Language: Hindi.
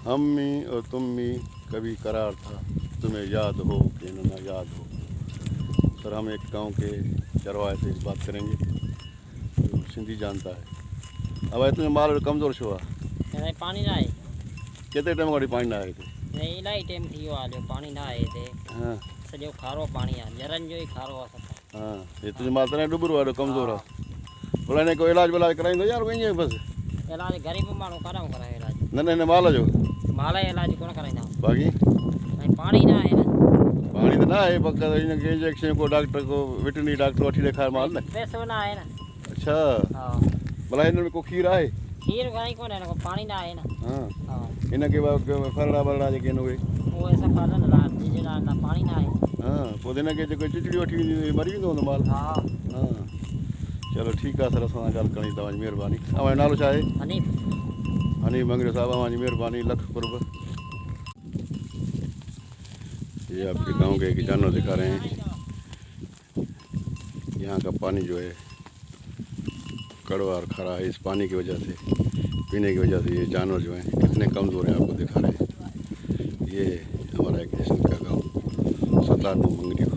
हम भी और तुम भी कभी करार था, तुम्हें याद हो कि न याद हो। सर हम एक गांव के चरवाहे से इस बात करेंगे जो सिंधी जानता है। अब तुम्हें माल कमज़ोर छो आहे? पानी ना आहे। केतिरे टाइम खां वठी पाणी न आहे हिते? नहीं इलाही टाइम थी वियो आहे जो पानी ना आहे हिते। हाँ सॼो खारो पाणी आहे, जरनि जो ई खारो आहे सफ़ा। हाँ, ये तुझे माल तने डुबरो आहे, कमज़ोर आहे। भला हिन को इलाज विलाज कराईंदो यार ईअं बसि? इलाज ग़रीब माण्हू काॾां कराए इलाज? न न हिन माल जो माल जो इलाज कोन कराईंदा आहियूं। बाक़ी ऐं पाणी न आहे न। पाणी त न आहे, बक़ा हिनखे इंजेक्शन को डॉक्टर को वेटरनरी डॉक्टर वठी ॾेखार माल न। पैसो न आहे न। अच्छा हा भला हिन में को खीर आहे? खीर घणी कोन्हे हिन को पाणी न आहे न। हाँ हा हिनखे फरड़ा वरड़ा जेके आहिनि उहे सफ़ा न पाणी न आहे। हाँ पोइ हिनखे जेको चिचड़ी वठी वेंदी मरी वेंदो हूंदो माल। हा हाँ चलो ठीकु आहे सर, असां सां ॻाल्हि करणी तव्हांजी महिरबानी। तव्हांजो नालो छा आहे? हनीफ़। हनीफ़ मंगरे साहब, हमारी मेहरबानी लख कुर्ब। ये आपके गांव के एक जानवर दिखा रहे हैं। यहाँ का पानी जो है कड़वा और खरा है, इस पानी की वजह से, पीने की वजह से ये जानवर जो हैं कितने कमज़ोर हैं आपको दिखा रहे हैं। ये हमारा एक किस्म का गाँव सतलार मंगरी।